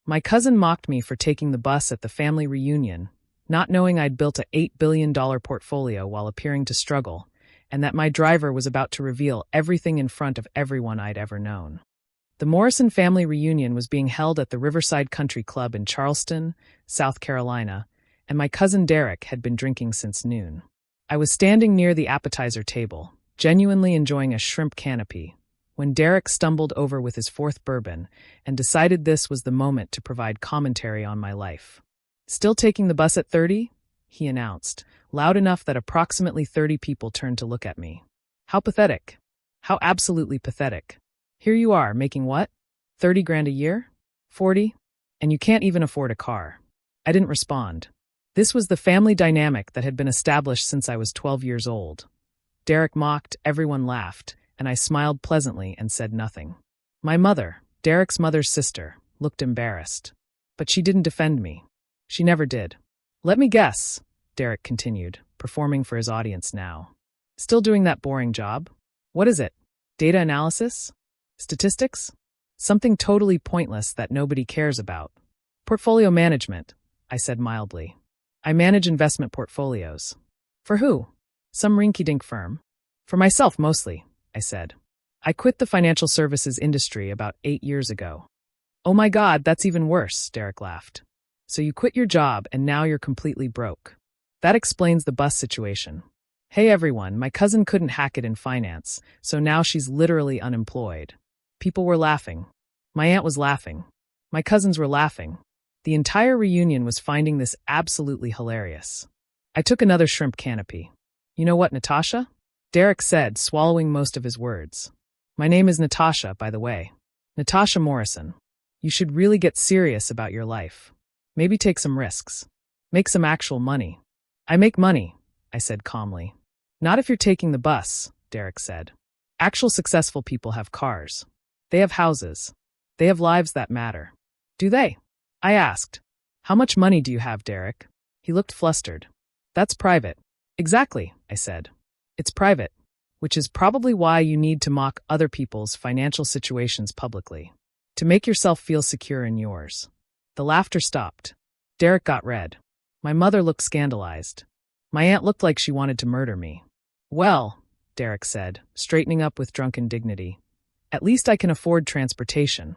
My cousin mocked me for taking the bus at the family reunion, not knowing I'd built a $8 billion portfolio while appearing to struggle, and that my driver was about to reveal everything in front of everyone I'd ever known. The Morrison family reunion was being held at the Riverside Country Club in Charleston, South Carolina, and my cousin Derek had been drinking since noon. I was standing near the appetizer table, genuinely enjoying a shrimp canopy, when Derek stumbled over with his fourth bourbon and decided this was the moment to provide commentary on my life. "Still taking the bus at 30? He announced, loud enough that approximately 30 people turned to look at me. How pathetic. How absolutely pathetic. Here you are, making what? 30 grand a year? 40? And you can't even afford a car." I didn't respond. This was the family dynamic that had been established since I was 12 years old. Derek mocked, everyone laughed, and I smiled pleasantly and said nothing. My mother, Derek's mother's sister, looked embarrassed. But she didn't defend me. She never did. "Let me guess," Derek continued, performing for his audience now. "Still doing that boring job? What is it? Data analysis? Statistics? Something totally pointless that nobody cares about." "Portfolio management," I said mildly. "I manage investment portfolios." "For who? Some rinky-dink firm?" "For myself mostly," I said. "I quit the financial services industry about 8 years ago." "Oh my God, that's even worse," Derek laughed. "So you quit your job and now you're completely broke. That explains the bus situation. Hey everyone, my cousin couldn't hack it in finance, so now she's literally unemployed." People were laughing. My aunt was laughing. My cousins were laughing. The entire reunion was finding this absolutely hilarious. I took another shrimp canopy. "You know what, Natasha?" Derek said, swallowing most of his words. "My name is Natasha, by the way. Natasha Morrison. You should really get serious about your life. Maybe take some risks. Make some actual money." "I make money," I said calmly. "Not if you're taking the bus," Derek said. "Actual successful people have cars. They have houses. They have lives that matter." "Do they?" I asked. "How much money do you have, Derek?" He looked flustered. "That's private." "Exactly," I said. "It's private, which is probably why you need to mock other people's financial situations publicly. To make yourself feel secure in yours." The laughter stopped. Derek got red. My mother looked scandalized. My aunt looked like she wanted to murder me. "Well," Derek said, straightening up with drunken dignity, "at least I can afford transportation."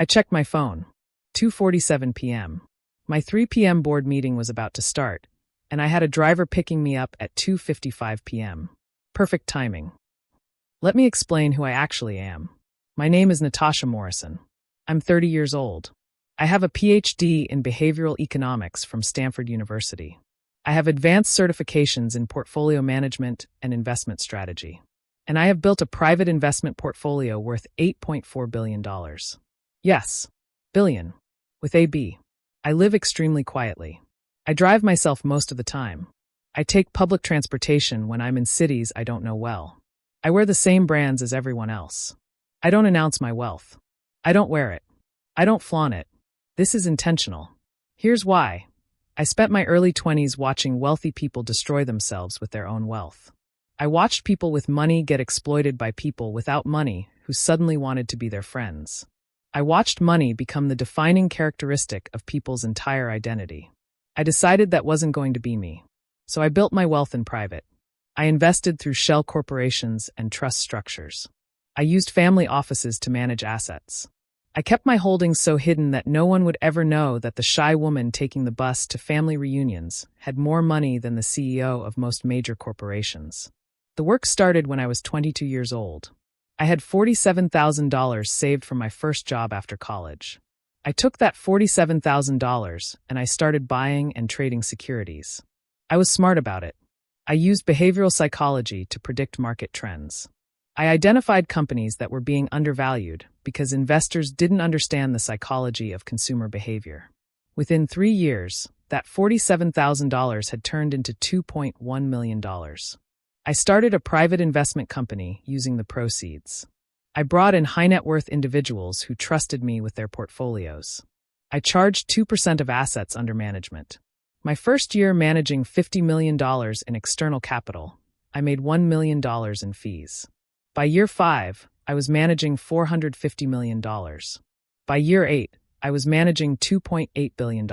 I checked my phone. 2:47 p.m. My 3 p.m. board meeting was about to start, and I had a driver picking me up at 2:55 p.m. Perfect timing. Let me explain who I actually am. My name is Natasha Morrison. I'm 30 years old. I have a PhD in behavioral economics from Stanford University. I have advanced certifications in portfolio management and investment strategy. And I have built a private investment portfolio worth $8.4 billion. Yes, billion. With a B. I live extremely quietly. I drive myself most of the time. I take public transportation when I'm in cities I don't know well. I wear the same brands as everyone else. I don't announce my wealth. I don't wear it. I don't flaunt it. This is intentional. Here's why. I spent my early 20s watching wealthy people destroy themselves with their own wealth. I watched people with money get exploited by people without money who suddenly wanted to be their friends. I watched money become the defining characteristic of people's entire identity. I decided that wasn't going to be me. So I built my wealth in private. I invested through shell corporations and trust structures. I used family offices to manage assets. I kept my holdings so hidden that no one would ever know that the shy woman taking the bus to family reunions had more money than the CEO of most major corporations. The work started when I was 22 years old. I had $47,000 saved from my first job after college. I took that $47,000 and I started buying and trading securities. I was smart about it. I used behavioral psychology to predict market trends. I identified companies that were being undervalued because investors didn't understand the psychology of consumer behavior. Within 3 years, that $47,000 had turned into $2.1 million. I started a private investment company using the proceeds. I brought in high-net-worth individuals who trusted me with their portfolios. I charged 2% of assets under management. My first year managing $50 million in external capital, I made $1 million in fees. By year 5, I was managing $450 million. By year 8, I was managing $2.8 billion.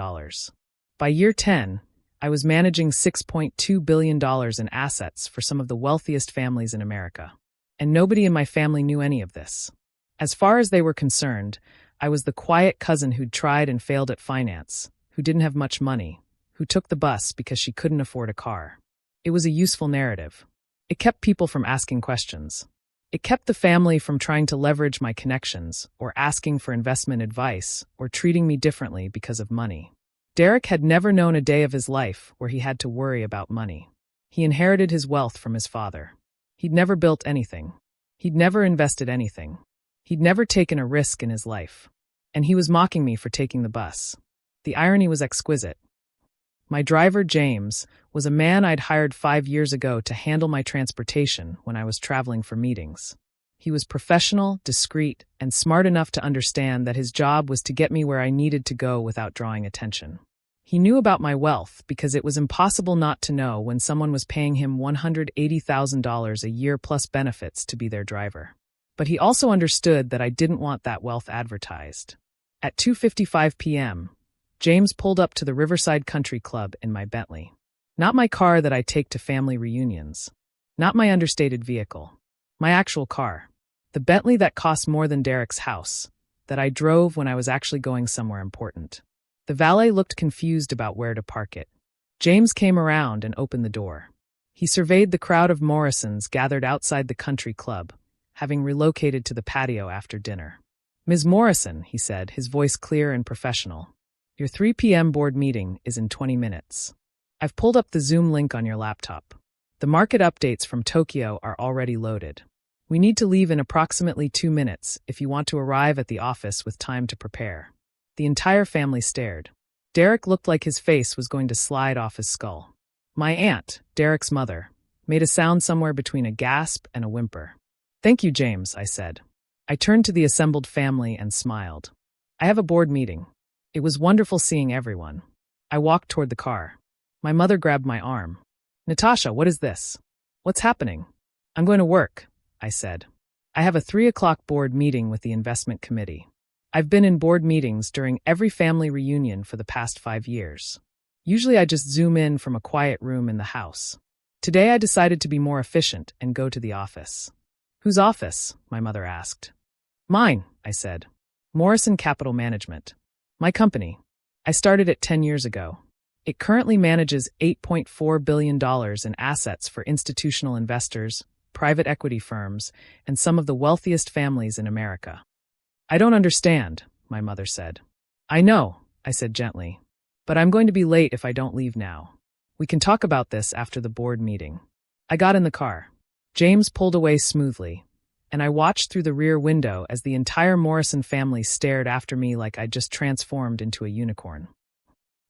By year 10, I was managing $6.2 billion in assets for some of the wealthiest families in America. And nobody in my family knew any of this. As far as they were concerned, I was the quiet cousin who'd tried and failed at finance, who didn't have much money, who took the bus because she couldn't afford a car. It was a useful narrative. It kept people from asking questions. It kept the family from trying to leverage my connections, or asking for investment advice, or treating me differently because of money. Derek had never known a day of his life where he had to worry about money. He inherited his wealth from his father. He'd never built anything. He'd never invested anything. He'd never taken a risk in his life. And he was mocking me for taking the bus. The irony was exquisite. My driver, James, was a man I'd hired 5 years ago to handle my transportation when I was traveling for meetings. He was professional, discreet, and smart enough to understand that his job was to get me where I needed to go without drawing attention. He knew about my wealth because it was impossible not to know when someone was paying him $180,000 a year plus benefits to be their driver. But he also understood that I didn't want that wealth advertised. At 2:55 p.m., James pulled up to the Riverside Country Club in my Bentley. Not my car that I take to family reunions. Not my understated vehicle. My actual car. The Bentley that cost more than Derek's house, that I drove when I was actually going somewhere important. The valet looked confused about where to park it. James came around and opened the door. He surveyed the crowd of Morrisons gathered outside the country club, having relocated to the patio after dinner. "Ms. Morrison," he said, his voice clear and professional. "Your 3 p.m. board meeting is in 20 minutes. I've pulled up the Zoom link on your laptop. The market updates from Tokyo are already loaded. We need to leave in approximately 2 minutes if you want to arrive at the office with time to prepare." The entire family stared. Derek looked like his face was going to slide off his skull. My aunt, Derek's mother, made a sound somewhere between a gasp and a whimper. "Thank you, James," I said. I turned to the assembled family and smiled. "I have a board meeting. It was wonderful seeing everyone." I walked toward the car. My mother grabbed my arm. "Natasha, what is this? What's happening?" "I'm going to work," I said. "I have a 3 o'clock board meeting with the investment committee. I've been in board meetings during every family reunion for the past 5 years. Usually I just zoom in from a quiet room in the house. Today I decided to be more efficient and go to the office." "Whose office?" my mother asked. "Mine," I said. "Morrison Capital Management. My company. I started it 10 years ago. It currently manages $8.4 billion in assets for institutional investors, private equity firms, and some of the wealthiest families in America." "I don't understand," my mother said. "I know," I said gently, "but I'm going to be late if I don't leave now. We can talk about this after the board meeting." I got in the car. James pulled away smoothly, and I watched through the rear window as the entire Morrison family stared after me like I'd just transformed into a unicorn.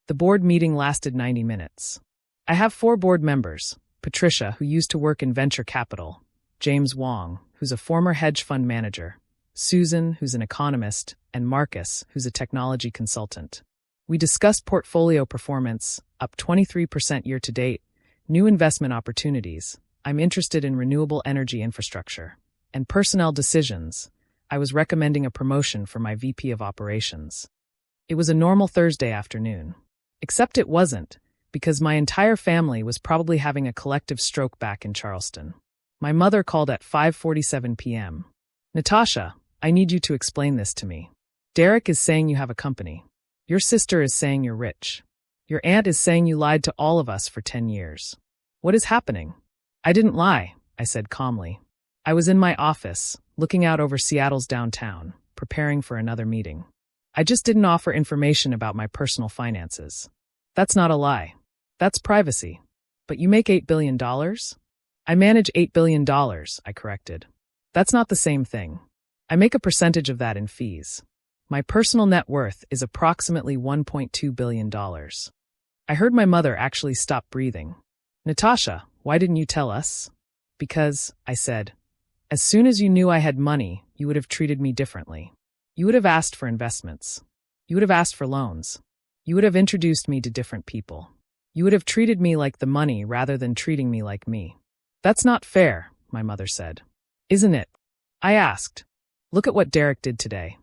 The board meeting lasted 90 minutes. I have 4 board members: Patricia, who used to work in venture capital; James Wong, who's a former hedge fund manager; Susan, who's an economist; and Marcus, who's a technology consultant. We discussed portfolio performance, up 23% year to date, new investment opportunities. I'm interested in renewable energy infrastructure. And personnel decisions. I was recommending a promotion for my VP of operations. It was a normal Thursday afternoon. Except it wasn't, because my entire family was probably having a collective stroke back in Charleston. My mother called at 5:47 p.m. "Natasha, I need you to explain this to me. Derek is saying you have a company. Your sister is saying you're rich. Your aunt is saying you lied to all of us for 10 years. What is happening?" "I didn't lie," I said calmly. I was in my office, looking out over Seattle's downtown, preparing for another meeting. I just didn't offer information about my personal finances. That's not a lie. That's privacy. "But you make $8 billion? "I manage $8 billion, I corrected. "That's not the same thing. I make a percentage of that in fees. My personal net worth is approximately $1.2 billion. I heard my mother actually stop breathing. "Natasha, why didn't you tell us?" "Because," I said, "as soon as you knew I had money, you would have treated me differently. You would have asked for investments. You would have asked for loans. You would have introduced me to different people. You would have treated me like the money rather than treating me like me." "That's not fair," my mother said. "Isn't it?" I asked. "Look at what Derek did today.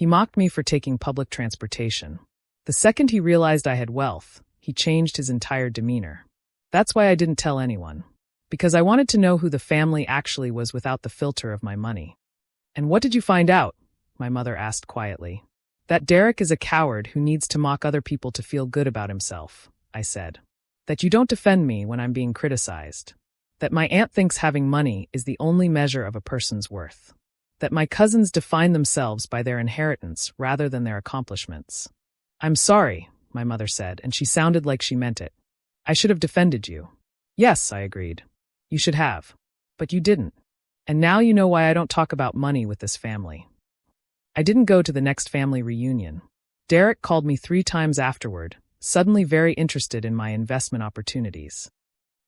He mocked me for taking public transportation. The second he realized I had wealth, he changed his entire demeanor. That's why I didn't tell anyone. Because I wanted to know who the family actually was without the filter of my money. And what did you find out? My mother asked quietly. That Derek is a coward who needs to mock other people to feel good about himself, I said. That you don't defend me when I'm being criticized. That my aunt thinks having money is the only measure of a person's worth. That my cousins define themselves by their inheritance rather than their accomplishments. I'm sorry, my mother said, and she sounded like she meant it. I should have defended you. Yes, I agreed. You should have. But you didn't. And now you know why I don't talk about money with this family. I didn't go to the next family reunion. Derek called me 3 times afterward, suddenly very interested in my investment opportunities.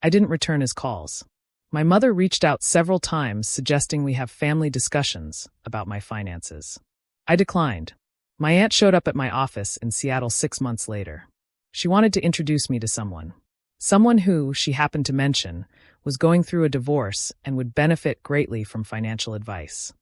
I didn't return his calls. My mother reached out several times suggesting we have family discussions about my finances. I declined. My aunt showed up at my office in Seattle 6 months later. She wanted to introduce me to someone. Someone who, she happened to mention, was going through a divorce and would benefit greatly from financial advice.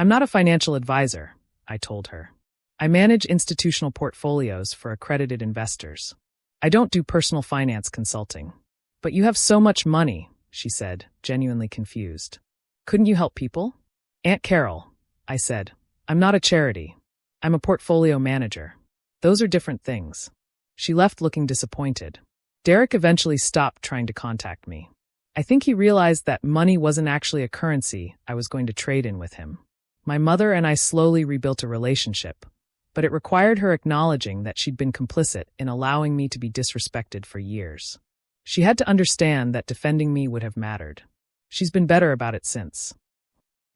I'm not a financial advisor, I told her. I manage institutional portfolios for accredited investors. I don't do personal finance consulting. But you have so much money, she said, genuinely confused. Couldn't you help people? Aunt Carol, I said, I'm not a charity. I'm a portfolio manager. Those are different things. She left looking disappointed. Derek eventually stopped trying to contact me. I think he realized that money wasn't actually a currency I was going to trade in with him. My mother and I slowly rebuilt a relationship, but it required her acknowledging that she'd been complicit in allowing me to be disrespected for years. She had to understand that defending me would have mattered. She's been better about it since.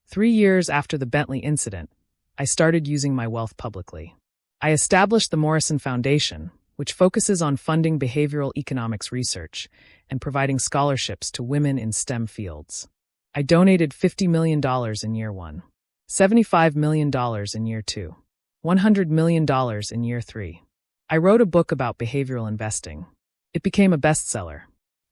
3 years after the Bentley incident, I started using my wealth publicly. I established the Morrison Foundation, which focuses on funding behavioral economics research and providing scholarships to women in STEM fields. I donated $50 million in year 1, $75 million in year 2, $100 million in year 3. I wrote a book about behavioral investing. It became a bestseller.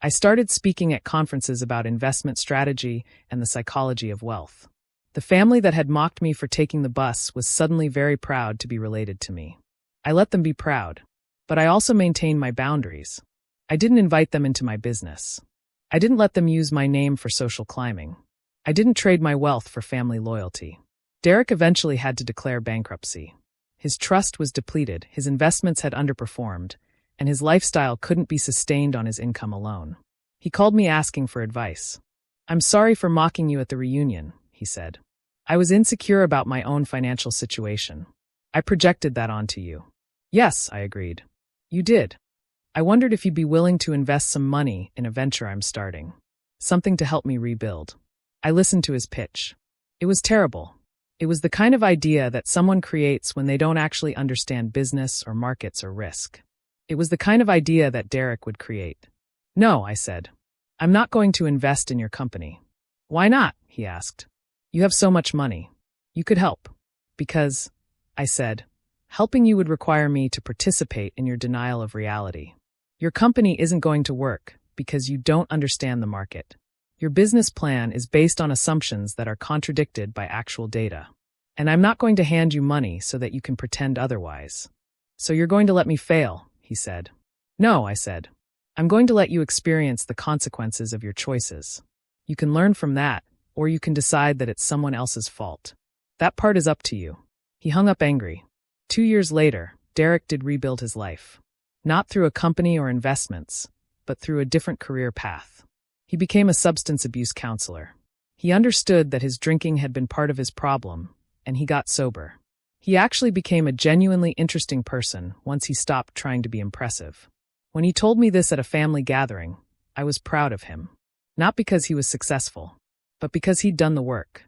I started speaking at conferences about investment strategy and the psychology of wealth. The family that had mocked me for taking the bus was suddenly very proud to be related to me. I let them be proud. But I also maintained my boundaries. I didn't invite them into my business. I didn't let them use my name for social climbing. I didn't trade my wealth for family loyalty. Derek eventually had to declare bankruptcy. His trust was depleted, his investments had underperformed, and his lifestyle couldn't be sustained on his income alone. He called me asking for advice. I'm sorry for mocking you at the reunion, he said. I was insecure about my own financial situation. I projected that onto you. Yes, I agreed. You did. I wondered if you'd be willing to invest some money in a venture I'm starting. Something to help me rebuild. I listened to his pitch. It was terrible. It was the kind of idea that someone creates when they don't actually understand business or markets or risk. It was the kind of idea that Derek would create. No, I said. I'm not going to invest in your company. Why not? He asked. You have so much money. You could help. Because, I said, helping you would require me to participate in your denial of reality. Your company isn't going to work because you don't understand the market. Your business plan is based on assumptions that are contradicted by actual data. And I'm not going to hand you money so that you can pretend otherwise. So you're going to let me fail, he said. No, I said. I'm going to let you experience the consequences of your choices. You can learn from that, or you can decide that it's someone else's fault. That part is up to you. He hung up angry. 2 years later, Derek did rebuild his life. Not through a company or investments, but through a different career path. He became a substance abuse counselor. He understood that his drinking had been part of his problem, and he got sober. He actually became a genuinely interesting person once he stopped trying to be impressive. When he told me this at a family gathering, I was proud of him. Not because he was successful, but because he'd done the work.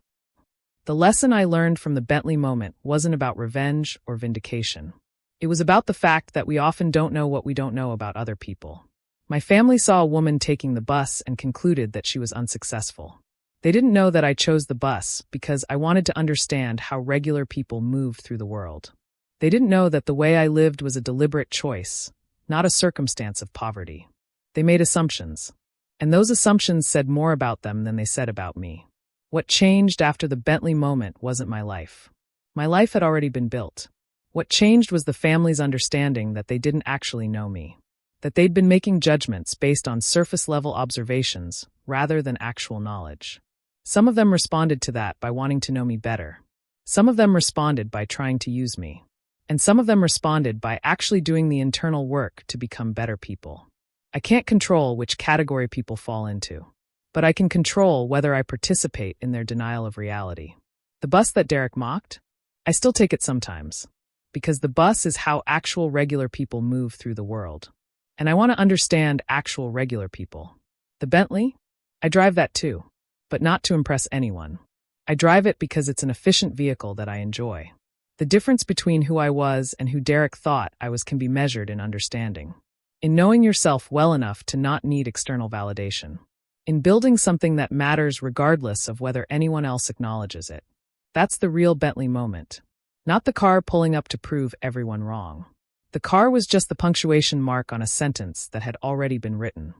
The lesson I learned from the Bentley moment wasn't about revenge or vindication. It was about the fact that we often don't know what we don't know about other people. My family saw a woman taking the bus and concluded that she was unsuccessful. They didn't know that I chose the bus because I wanted to understand how regular people moved through the world. They didn't know that the way I lived was a deliberate choice, not a circumstance of poverty. They made assumptions, and those assumptions said more about them than they said about me. What changed after the Bentley moment wasn't my life. My life had already been built. What changed was the family's understanding that they didn't actually know me, that they'd been making judgments based on surface-level observations rather than actual knowledge. Some of them responded to that by wanting to know me better. Some of them responded by trying to use me. And some of them responded by actually doing the internal work to become better people. I can't control which category people fall into, but I can control whether I participate in their denial of reality. The bus that Derek mocked? I still take it sometimes, because the bus is how actual regular people move through the world. And I want to understand actual regular people. The Bentley? I drive that too, but not to impress anyone. I drive it because it's an efficient vehicle that I enjoy. The difference between who I was and who Derek thought I was can be measured in understanding. In knowing yourself well enough to not need external validation. In building something that matters regardless of whether anyone else acknowledges it. That's the real Bentley moment. Not the car pulling up to prove everyone wrong. The car was just the punctuation mark on a sentence that had already been written.